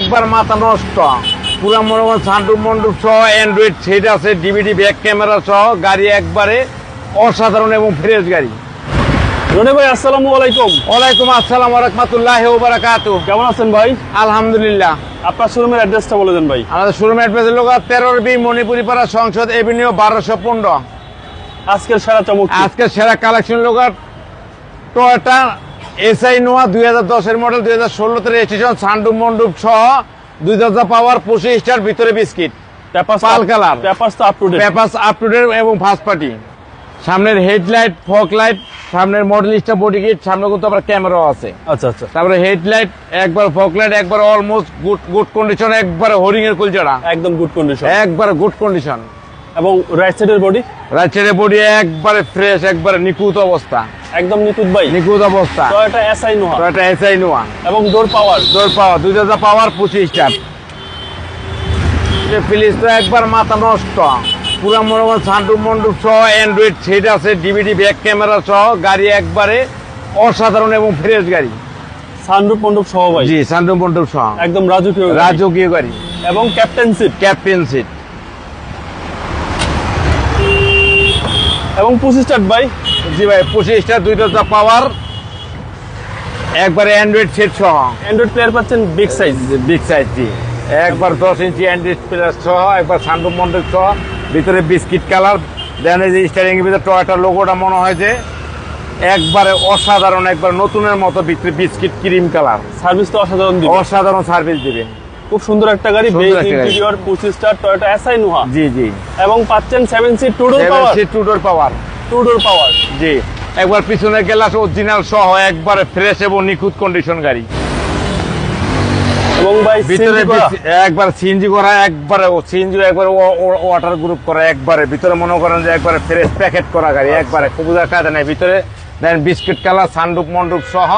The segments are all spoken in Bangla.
একবার মাথা নষ্ট। পুরা মনে করেন সানরুফ মন্ডুপ সহ অ্যান্ড্রয়েড সেট আছে, ডিভিডি ব্যাক ক্যামেরা সহ গাড়ি একবারে অসাধারণ এবং ফ্রেশ গাড়ি। রনি ভাই আসসালামু আলাইকুম। ওয়ালাইকুম আসসালাম ওয়া রাহমাতুল্লাহি ওয়া বারাকাতুহু। কেমন আছেন ভাই? আলহামদুলিল্লাহ। আপনার শোরুমের অ্যাড্রেসটা বলে দেন ভাই। আমাদের শোরুম অ্যাড্রেস হলো 13B মণিপুরি পাড়া, সংসদ এভিনিউ 1215। আজকের সেরা চমক কি? আজকে সেরা কালেকশন লোক টয়োটা এসআই নোয়া 2010 এর মডেল, 2016 তে রেজিস্ট্রেশন, সানরুফ মন্ডুপ সহ 2000 পাওয়ার, 25 স্টার, ভিতরে বিস্কিট, পাল কালার, পেপারস তো up to date. Papers up to date এবং ফার্স্ট পার্টি। সামনের হেডলাইট, ফগ লাইট, সামনের মডেল স্টার বডি কিট, সামনে কিন্তু আবার ক্যামেরাও আছে। আচ্ছা আচ্ছা, তারপরে হেডলাইট একবার, ফগ লাইট একবার অলমোস্ট গুড কন্ডিশন, একবার হরিং এর কুলজড়া, একদম গুড কন্ডিশন, একবার গুড কন্ডিশন। এবং রাইট সাইডের বডি, রাইট সাইডের বডি একবারে ফ্রেশ, একবারে নিখুঁত অবস্থা, একদম নিখুঁত ভাই, নিখুঁত অবস্থা। Toyota SI Noha, Toyota SI নোয়া এবং ডোর পাওয়ার, 2000 পাওয়ার, 25 স্টার। প্লিজ তো একবার মাথা নষ্ট। পুরা মনে করেন সানরুফ মন্ডুপ সহ অ্যান্ড্রয়েড সেট আছে, ডিভিডি ব্যাক ক্যামেরা সহ গাড়ি একবারে অসাধারণ এবং ফ্রেশ গাড়ি। সানরুফ মন্ডপ সহ ভাই, জি, সানরুফ মন্ডুপ সহ একদম রাজকীয় গাড়ি। রাজকীয় গাড়ি এবং ক্যাপ্টেন সিট, ক্যাপ্টেন সিট এবং 25 স্টার ভাই। জি ভাই, 25 স্টার, 2000 পাওয়ার, একবারে অ্যান্ড্রয়েড সেট সহ। অ্যান্ড্রয়েড প্লেয়ার পাচ্ছেন বিগ সাইজ, বিগ সাইজ, জি, একবার 10 ইঞ্চি অ্যান্ড্রয়েড প্লাস সহ, একবার সানরুফ মন্ডপ সহ, ভিতরে বিস্কিট কালার। দেন এই যে স্টারিং এর ভিতরে টয়োটা লোগোটা মনে হয় যে একবারে অসাধারণ, একবার নতুনের মতো, ভিতরে বিস্কিট ক্রিম কালার। সার্ভিস তো অসাধারণ দিবে, অসাধারণ সার্ভিস দিবেন। খুব সুন্দর একটা গাড়ি, সুন্দর বেজ একটা গাড়ি। Interior, 25 star Toyota SI Noha. জি জি, এবং পাচ্ছেন 7 seat two door power, two door পাওয়ার, 2 ডোর পাওয়ার। জি, একবার পিছনের গ্লাস অরিজিনাল সহ, একবারে ফ্রেশ এবং নিখুঁত কন্ডিশন গাড়ি। এবং ভাই ভিতরে CNG করা। একবার সিএনজি করা, একবারে সিএনজি, একবারে ওয়াটার গ্রুপ করা, একবারে ভিতরে মনে করেন যে একবারে ফ্রেশ প্যাকেট করা গাড়ি, একবারে খুব কাজে নেই। ভিতরে দেন বিস্কিট কালার, সানরুফ মন্ডপ সহ,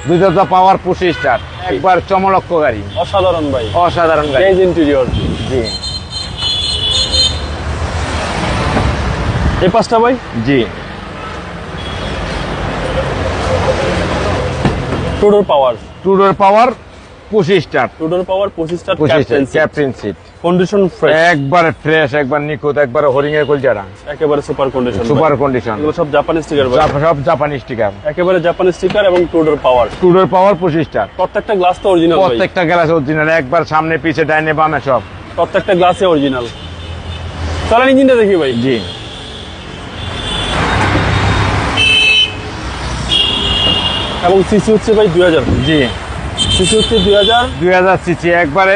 2000 পাওয়ার, 25 স্টার, একবার চমলক্ষ গাড়ি, অসাধারণ ভাই, অসাধারণ গাড়ি। Beige interior. জি এই পাঁচটা ভাই, জি, 2 door power, two door power, 25 star, 2 door power, 25 star 25 star, captain seat. Captain seat, condition fresh, একবারে ফ্রেশ, একবার নিখুঁত, একবারে হরিং এর কুলজারা, একেবারে সুপার কন্ডিশন, সুপার কন্ডিশন, এগুলো সব জাপানি স্টিকার ভাই, সব জাপানি স্টিকার, একেবারে জাপানি স্টিকার এবং 2 door power. Two door power, 25 star. প্রত্যেকটা গ্লাস তো অরিজিনাল ভাই, প্রত্যেকটা গ্লাস অরিজিনাল, একবার সামনে পিছে ডাইনে বামে সব। প্রত্যেকটা গ্লাসে অরিজিনাল। চলেন ইঞ্জিনটা দেখি ভাই। জি, এবং সিসি হচ্ছে ভাই 2000, জি, সিসি হচ্ছে 2000। 2000 সিসি, একবারে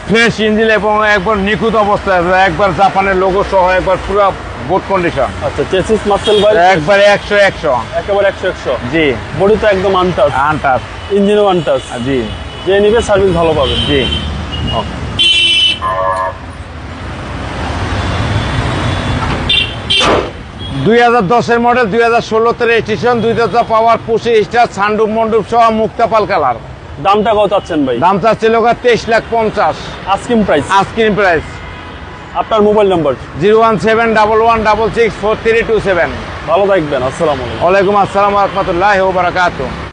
ফ্রেশ ইঞ্জিন এবং একবার নিখুঁত অবস্থায় আছে, একবার জাপানের লোগো সহ, একবার পুরো গুড কন্ডিশন, আচ্ছা, চেসিস মাসেল ভাই একবারে 100 একেবারে 100। জি, বডি তো একদম আনটাচ, আনটাচ, ইঞ্জিনও আনটাচ। জি যে নিবে সার্ভিস ভালো পাবে। জি। 2010 এর মডেল, 2016 তে রেজিস্ট্রেশন, 2000 পাওয়ার, 25 স্টার, সানরুফ মন্ডপ সহ, মুক্তাপাল কালার। দামটা কত চাচ্ছেন ভাই? দাম চাচ্ছিল 23,50,000 আস্কিং প্রাইস। Asking price. আপনার মোবাইল নাম্বার? 01711664327। ভালো থাকবেন, আসসালামু আলাইকুম। ওয়ালাইকুম আসসালাম ওয়া রাহমাতুল্লাহি ওয়া বারাকাতুহু।